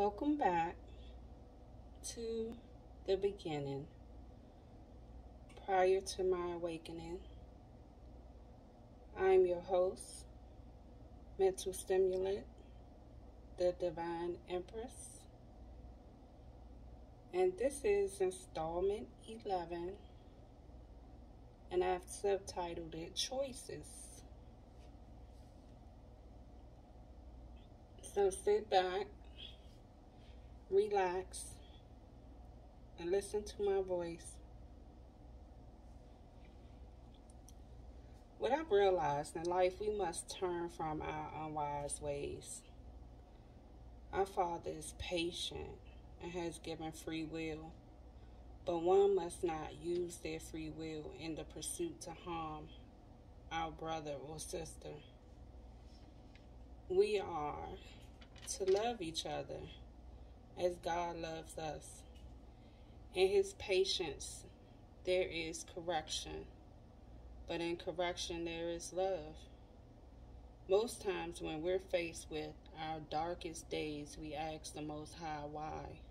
Welcome back to the beginning. Prior to my awakening, I'm your host, Mental Stimulant, the Divine Empress, and this is Installment 11, and I've subtitled it Choices. So sit back, relax, and listen to my voice. What I've realized in life, we must turn from our unwise ways. Our Father is patient and has given free will, but one must not use their free will in the pursuit to harm our brother or sister. We are to love each other as God loves us. In His patience, there is correction, but in correction, there is love. Most times when we're faced with our darkest days, we ask the Most High why.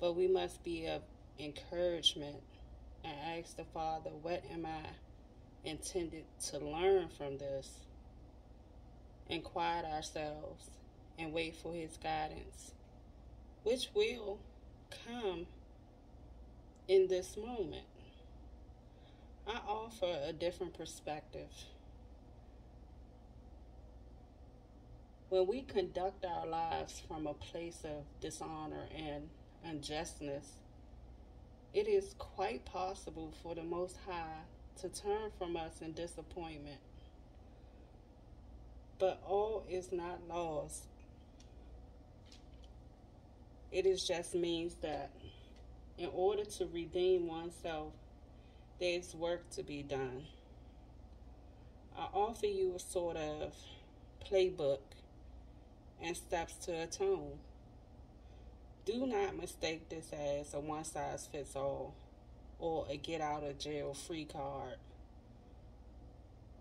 But we must be of encouragement and ask the Father, what am I intended to learn from this? And quiet ourselves and wait for His guidance, which will come in this moment. I offer a different perspective. When we conduct our lives from a place of dishonor and unjustness, it is quite possible for the Most High to turn from us in disappointment. But all is not lost. It is just means that in order to redeem oneself, there's work to be done. I offer you a sort of playbook and steps to atone. Do not mistake this as a one-size-fits-all or a get-out-of-jail-free card.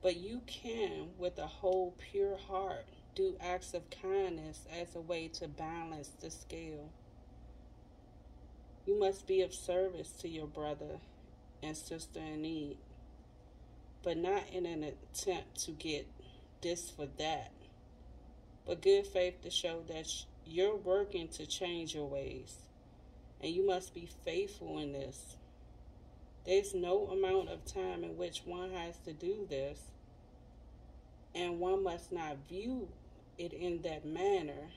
But you can, with a whole pure heart, do acts of kindness as a way to balance the scale. You must be of service to your brother and sister in need, but not in an attempt to get this for that, but good faith to show that you're working to change your ways, and you must be faithful in this. There's no amount of time in which one has to do this, and one must not view it in that manner.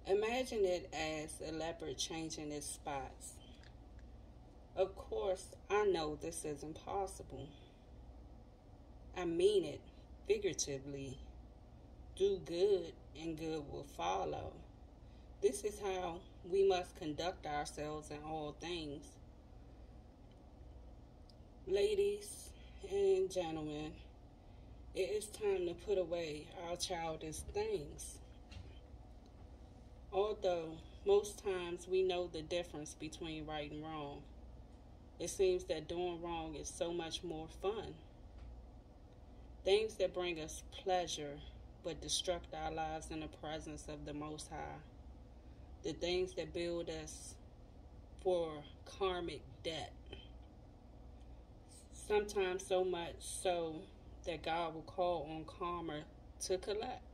Imagine it as a leopard changing its spots. Of course, I know this is impossible. I mean it figuratively. Do good and good will follow. This is how we must conduct ourselves in all things. Ladies and gentlemen, it is time to put away our childish things. Although most times we know the difference between right and wrong, it seems that doing wrong is so much more fun. Things that bring us pleasure but destruct our lives in the presence of the Most High. The things that build us for karmic debt. Sometimes so much so that God will call on karma to collect.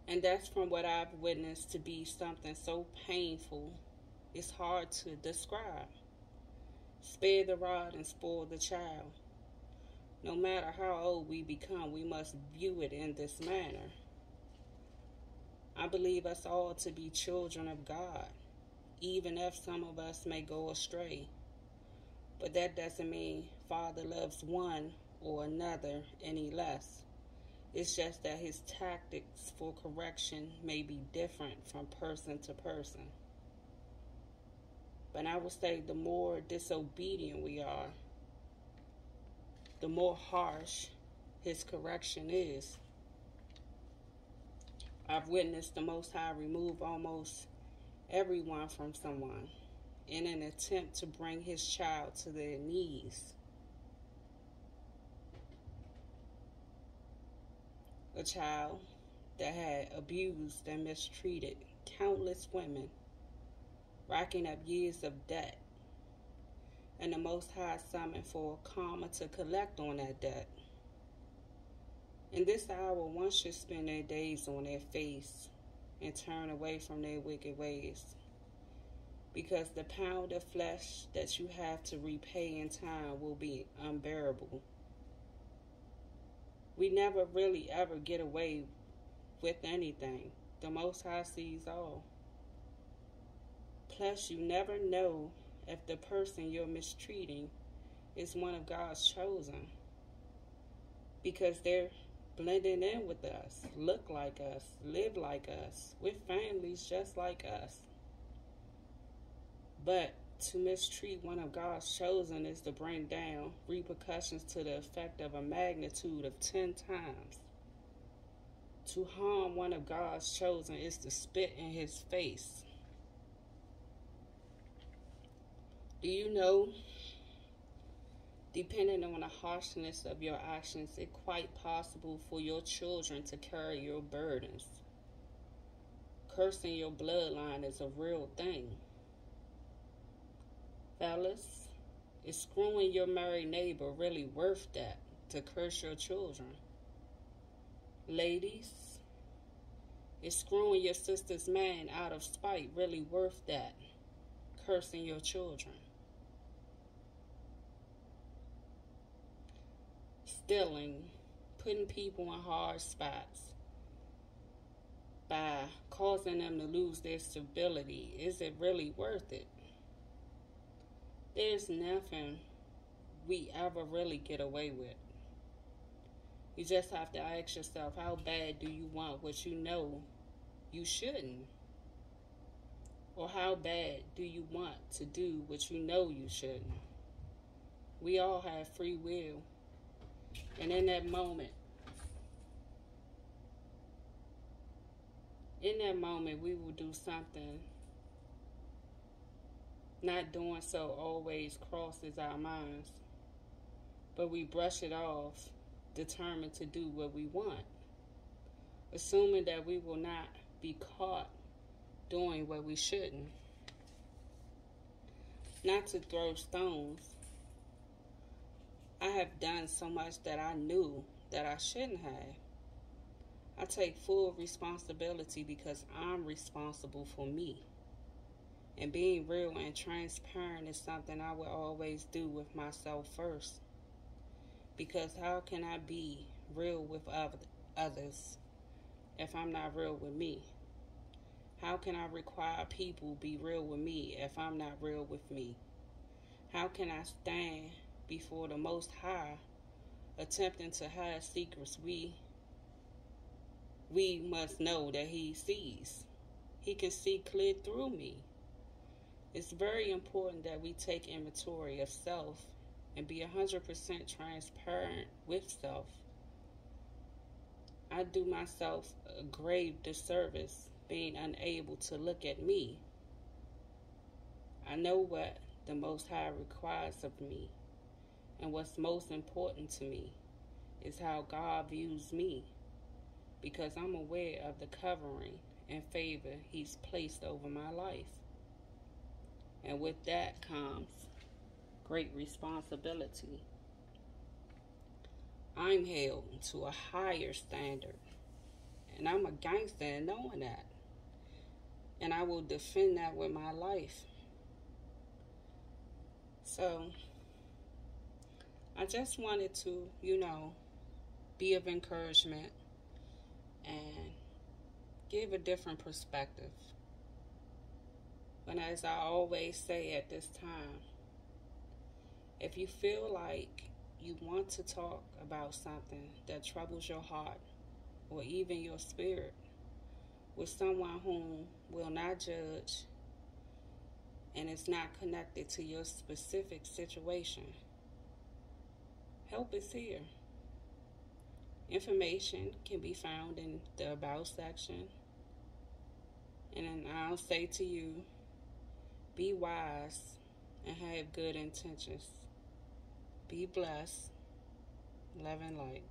And that's from what I've witnessed to be something so painful, it's hard to describe. Spare the rod and spoil the child. No matter how old we become, we must view it in this manner. I believe us all to be children of God, even if some of us may go astray. But that doesn't mean Father loves one or another any less. It's just that His tactics for correction may be different from person to person. But I would say the more disobedient we are, the more harsh His correction is. I've witnessed the Most High remove almost everyone from someone in an attempt to bring His child to their knees. A child that had abused and mistreated countless women, racking up years of debt, and the Most High summoned for karma to collect on that debt. In this hour, one should spend their days on their face and turn away from their wicked ways, because the pound of flesh that you have to repay in time will be unbearable. We never really ever get away with anything. The Most High sees all. Plus, you never know if the person you're mistreating is one of God's chosen, because they're blending in with us, look like us, live like us, with families just like us. But to mistreat one of God's chosen is to bring down repercussions to the effect of a magnitude of 10 times. To harm one of God's chosen is to spit in his face. Do you know, depending on the harshness of your actions, it's quite possible for your children to carry your burdens. Cursing your bloodline is a real thing. Fellas, is screwing your married neighbor really worth that to curse your children? Ladies, is screwing your sister's man out of spite really worth that, cursing your children? Stealing, putting people in hard spots by causing them to lose their stability, is it really worth it? There's nothing we ever really get away with. You just have to ask yourself, how bad do you want what you know you shouldn't? Or how bad do you want to do what you know you shouldn't? We all have free will. And in that moment, we will do something. Not doing so always crosses our minds, but we brush it off, determined to do what we want, assuming that we will not be caught doing what we shouldn't. Not to throw stones. I have done so much that I knew that I shouldn't have. I take full responsibility because I'm responsible for me. And being real and transparent is something I will always do with myself first. Because how can I be real with others if I'm not real with me? How can I require people be real with me if I'm not real with me? How can I stand before the Most High attempting to hide secrets we must know that He sees? He can see clear through me. It's very important that we take inventory of self and be 100% transparent with self. I do myself a grave disservice being unable to look at me. I know what the Most High requires of me, and what's most important to me is how God views me, because I'm aware of the covering and favor He's placed over my life. And with that comes great responsibility. I'm held to a higher standard, and I'm a gangster in knowing that. And I will defend that with my life. So, I just wanted to, be of encouragement and give a different perspective. But as I always say at this time, if you feel like you want to talk about something that troubles your heart or even your spirit with someone whom will not judge and is not connected to your specific situation, help is here. Information can be found in the About section. And then I'll say to you, be wise and have good intentions. Be blessed. Love and light.